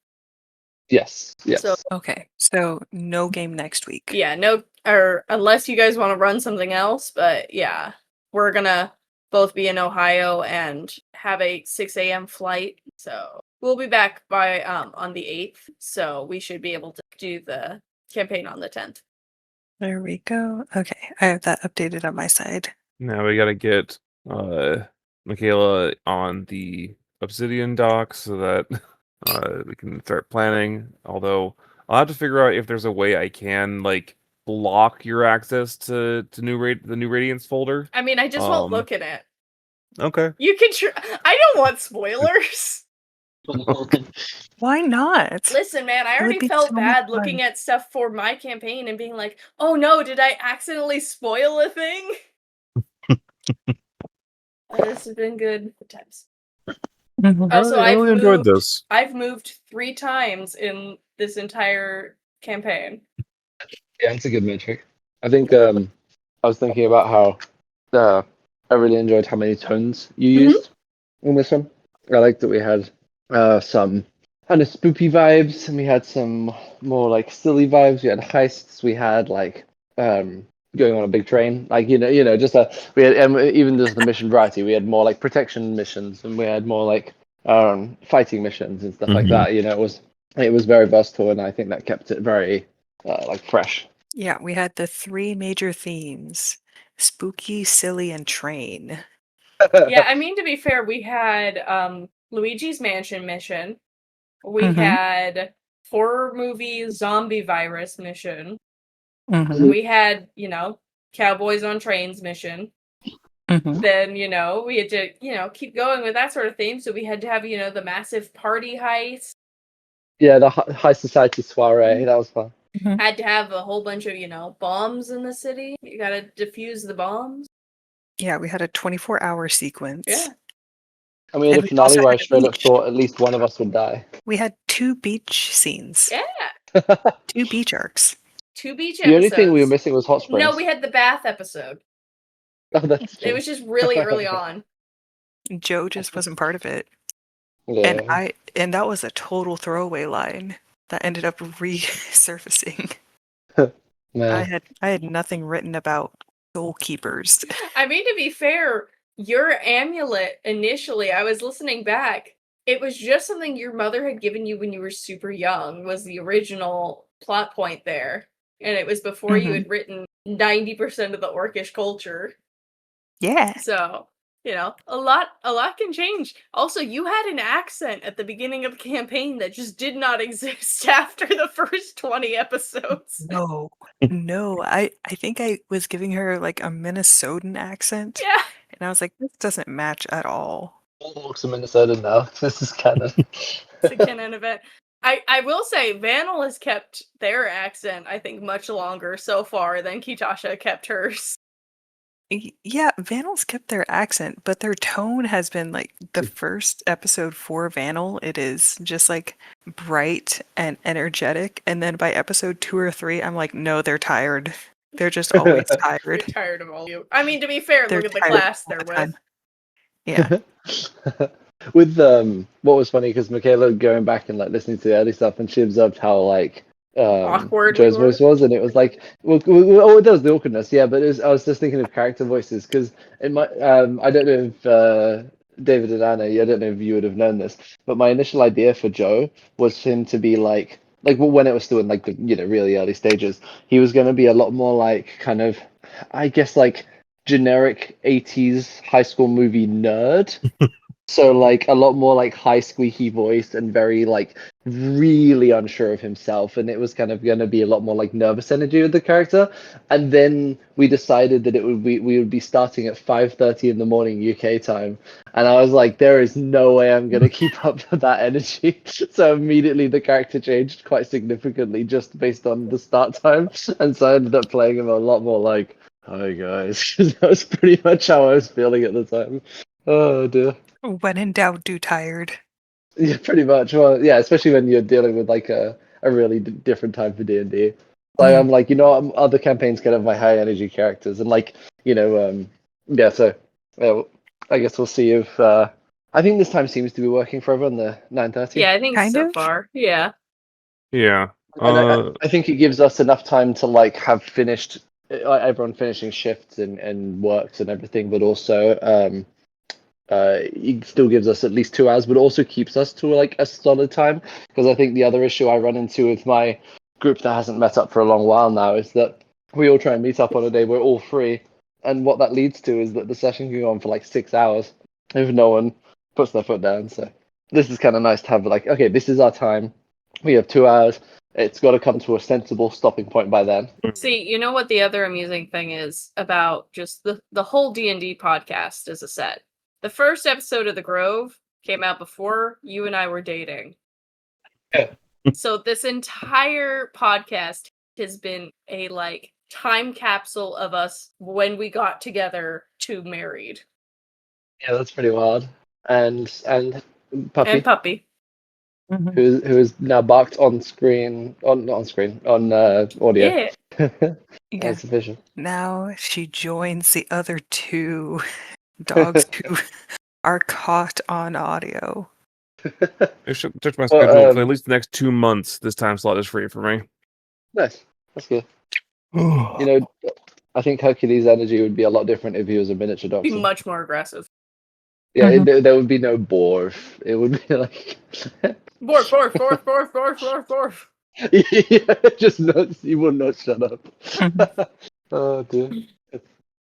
Yes, yes. So Okay, so no game next week. yeah, no, or unless you guys want to run something else, but yeah, we're gonna both be in Ohio and have a 6 a.m. flight. So we'll be back by on the 8th. So we should be able to do the campaign on the 10th. There we go. Okay, I have that updated on my side. Now we gotta get Michaela on the Obsidian dock so that we can start planning. Although I'll have to figure out if there's a way I can like block your access to the new Radiance folder. I mean, I just won't look at it. Okay. You can. I don't want spoilers. Why not? Listen, man, I It would already be felt so much bad fun. looking at stuff for my campaign and being like, "Oh no, did I accidentally spoil a thing?" This has been good times. Also, I really enjoyed this. I've moved 3 times in this entire campaign. Yeah, it's a good metric. I think I was thinking about how I really enjoyed how many tones you used in this one. I liked that we had some kind of spoopy vibes, and we had some more like silly vibes. We had heists. We had like going on a big train, like just we had, and even just the mission variety. We had more like protection missions, and we had more like fighting missions and stuff like that. It was very versatile, and I think that kept it very like fresh. Yeah, we had the 3 major themes: spooky, silly, and train. Yeah, I mean, to be fair, we had Luigi's Mansion mission. We Mhm. had horror movie zombie virus mission. Mhm. We had, Cowboys on Trains mission. Mhm. Then, we had to, keep going with that sort of theme. So we had to have, the massive party heist. Yeah, the high society soiree, that was fun. Mhm. Had to have a whole bunch of, bombs in the city. You gotta defuse the bombs. Yeah, we had a 24-hour sequence. Yeah. And we had And a we finale also where I had a straight up beach. thought at least one of us would die. We had 2 beach scenes. Yeah. 2 beach arcs. 2 beach The only episodes. thing we were missing was hot springs. No, we had the bath episode. Oh, that's true. It was just really early on. Joe just wasn't part of it. Yeah. And that was a total throwaway line that ended up resurfacing. Man. I had nothing written about soul keepers. I mean, to be fair, your amulet initially, I was listening back, it was just something your mother had given you when you were super young, was the original plot point there. And it was before you had written 90% of the orcish culture. Yeah. So, a lot can change. Also, you had an accent at the beginning of the campaign that just did not exist after the first 20 episodes. No. I think I was giving her like a Minnesotan accent. Yeah. And I was like, this doesn't match at all. All orcs are Minnesota now. This is canon. It's a canon event. I will say, Vanel has kept their accent, I think, much longer so far than Kitasha kept hers. Yeah, Vanel's kept their accent, but their tone has been like the first episode for Vanel, it is just like bright and energetic. And then by episode 2 or 3, I'm like, no, they're tired. They're just always tired. You're tired of all of you. I mean, to be fair, They're look at the tired class all they're the time. with. Yeah. With what was funny because Michaela going back and like listening to the early stuff, and she observed how like Awkward Joe's we were. voice was, and it was like, well, it does the awkwardness, yeah. But I was just thinking of character voices because it might. I don't know if David and Anna, I don't know if you would have known this, but my initial idea for Joe was him to be like when it was still in like the really early stages, he was going to be a lot more like kind of, I guess like generic 80s high school movie nerd. So like a lot more like high squeaky voice and very like really unsure of himself, and it was kind of going to be a lot more like nervous energy with the character. And then we decided that we would be starting at 5:30 in the morning UK time, and I was like, there is no way I'm going to keep up with that energy. So immediately the character changed quite significantly just based on the start time, and so I ended up playing him a lot more like Hi guys. That was pretty much how I was feeling at the time. Oh dear. When in doubt, do tired. Yeah, pretty much. Well, yeah, especially when you're dealing with like a really different time for D&D. Like I'm like, other campaigns can have my high energy characters, and like, yeah. So, I guess we'll see if. I think this time seems to be working for everyone. The 9:30. Yeah, I think Kind so of. far. Yeah. Yeah. And I think it gives us enough time to like have finished everyone finishing shifts and works and everything, but also it still gives us at least 2 hours, but also keeps us to like a solid time. Because I think the other issue I run into with my group that hasn't met up for a long while now is that we all try and meet up on a day we're all free, and what that leads to is that the session can go on for like 6 hours if no one puts their foot down. So this is kind of nice to have like, okay, this is our time. We have 2 hours. It's got to come to a sensible stopping point by then. See, you know what the other amusing thing is about just the whole D&D podcast as a set? The first episode of The Grove came out before you and I were dating. Yeah. So this entire podcast has been a like time capsule of us when we got together to married. Yeah, that's pretty wild. And Puppy, And Puppy. who is now barked on screen, not on screen, on audio. Yeah. Yeah. That's official. Now she joins the other two dogs who are caught on audio. I should check my Well, schedule for at least the next 2 months. This time slot is free for me. Nice. That's good. I think Hercules' energy would be a lot different if he was a miniature Be dachshund. much more aggressive. Yeah, there would be no boar. It would be like Borf, borf, borf, borf, borf, borf, borf. yeah, just not. He will not shut up. Mhm. Oh dear.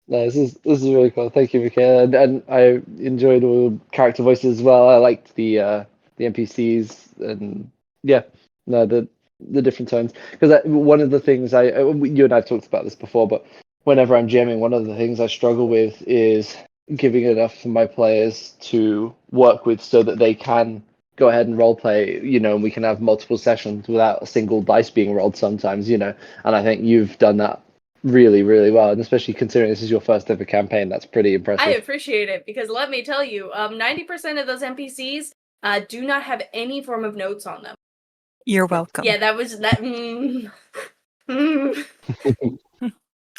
No, this is really cool. Thank you, Michaela, and I enjoyed all the character voices as well. I liked the NPCs and yeah, no the different tones because one of the things you and I've talked about this before, but whenever I'm jamming, one of the things I struggle with is giving enough for my players to work with so that they can go ahead and role play, and we can have multiple sessions without a single dice being rolled sometimes, and I think you've done that really, really well, and especially considering this is your first ever campaign, that's pretty impressive. I appreciate it because let me tell you, 90% of those NPCs do not have any form of notes on them. You're welcome. Yeah, that was that.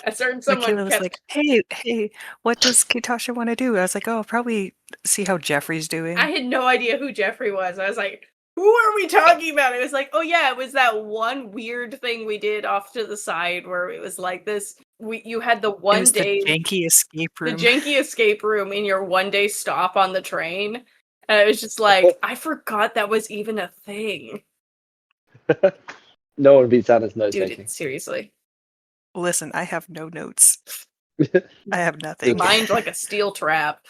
A certain someone Michaela was like, hey, what does Kitasha want to do? I was like, oh, probably see how Jeffrey's doing. I had no idea who Jeffrey was. I was like, who are we talking about? It was like, oh yeah, it was that one weird thing we did off to the side where it was like this. You had the one it was day the janky escape room. The janky escape room in your one day stop on the train. And it was just like, I forgot that was even a thing. No one beats Anna's note taking. Dude, seriously. Listen, I have no notes. I have nothing. Mine's like a steel trap.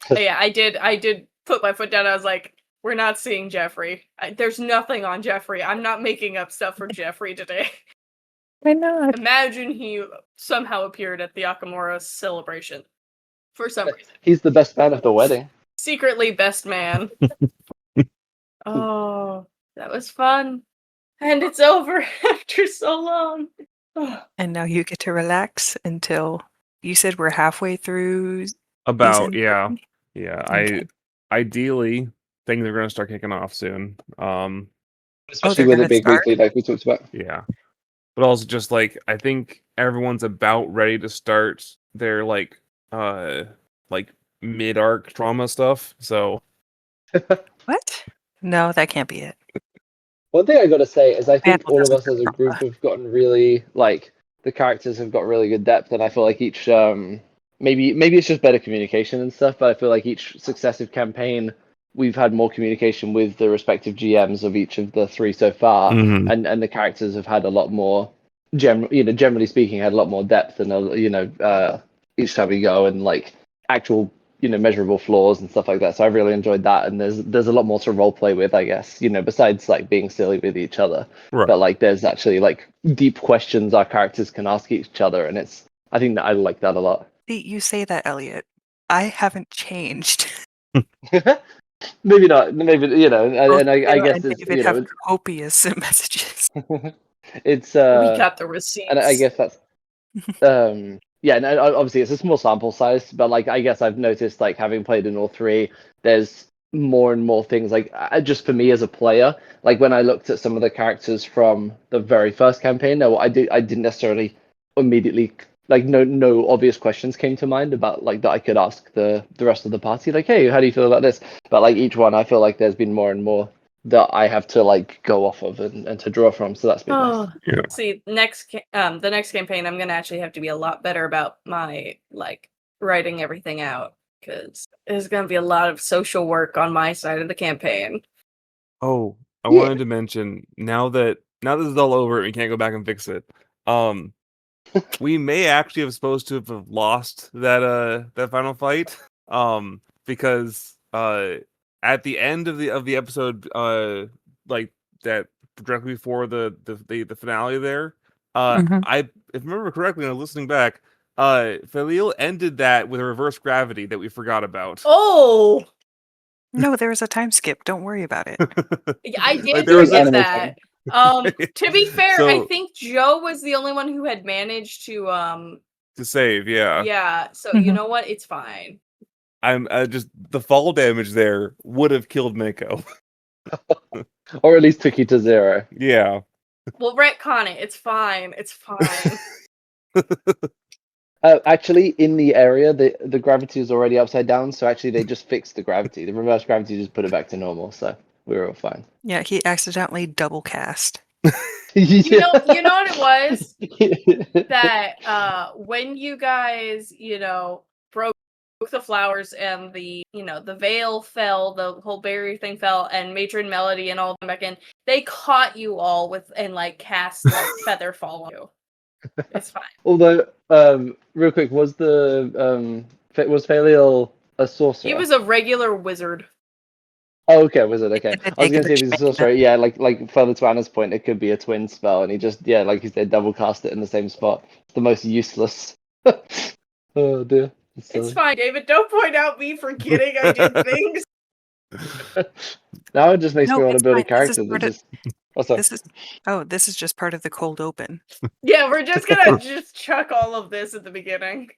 Yeah, I did put my foot down. I was like, we're not seeing Jeffrey. There's nothing on Jeffrey. I'm not making up stuff for Jeffrey today. Why not? Imagine he somehow appeared at the Akamura celebration. For some reason. He's the best man of the wedding. Secretly best man. Oh, that was fun. And it's over after so long. And now you get to relax until you said we're halfway through. About season yeah. three? Yeah. Okay. Ideally things are gonna start kicking off soon. Especially they're with gonna it being start? weekly, like we talked about. Yeah. But also just like I think everyone's about ready to start their like mid arc trauma stuff. So What? No, that can't be it. One thing I gotta say is I think Apple all of doesn't us as a have group trauma. have gotten really like the characters have got really good depth, and I feel like each maybe it's just better communication and stuff, but I feel like each successive campaign we've had more communication with the respective GMs of each of the three so far, Mhm. and the characters have had a lot more generally speaking, had a lot more depth, and each time we go and like actual measurable flaws and stuff like that. So I really enjoyed that, and there's a lot more to role play with, I guess, besides like being silly with each other. Right. But like there's actually like deep questions our characters can ask each other, and I think that I like that a lot. See, you say that, Eliot. I haven't changed. Maybe not, maybe and I Sarah guess and it's David have copious messages. it's We got the and I receipts. guess that's Yeah, no, obviously it's a small sample size, but like I guess I've noticed, like having played in all three, there's more and more things. Like just for me as a player, like when I looked at some of the characters from the very first campaign, no, I didn't necessarily immediately, like no obvious questions came to mind about like that I could ask the rest of the party, like, hey, how do you feel about this? But like each one, I feel like there's been more and more that I have to like go off of and to draw from. So that's been nice. Yeah. See, the next campaign, I'm gonna actually have to be a lot better about my like writing everything out, because there's gonna be a lot of social work on my side of the campaign. Oh, I Yeah. wanted to mention now that this is all over and we can't go back and fix it. We may actually have supposed to have lost that final fight. Because at the end of the episode, like that directly before the finale there, Mhm. if I remember correctly, when I was listening back, Feliel ended that with a reverse gravity that we forgot about. Oh, No, there was a time skip. Don't worry about it. yeah, I Like, did there was forget anime that. To be fair, I So- think Joe was the only one who had managed to to save, yeah. yeah. So you Mhm. know what? It's fine. I'm just the fall damage there would have killed Mako. Or at least took you to 0. Yeah. We'll retcon it. It's fine. It's fine. Actually, in the area, the gravity is already upside down, so actually they just fixed the gravity. The reverse gravity just put it back to normal, so we were all fine. Yeah, he accidentally double cast. You know what it was? That when you guys, broke the flowers and the veil fell, the whole barrier thing fell, and Matron Melody and all of them back in, they caught you all with and like cast like feather fall on you. It's fine. Although, real quick, was Faliel a sorcerer? He was a regular wizard. Oh, okay, was it? Okay. It did I was take gonna say if he's a sorcerer, yeah, like further to Anna's point, it could be a twin spell, and he just, yeah, like you said, double cast it in the same spot. It's the most useless. Oh dear. It's It's silly. fine, David. Don't point out me forgetting I did things. Now it just makes No, me want it's to build a fine. This is character that part of- just. Oh, sorry. this is just part of the cold open. Yeah, we're just gonna just chuck all of this at the beginning.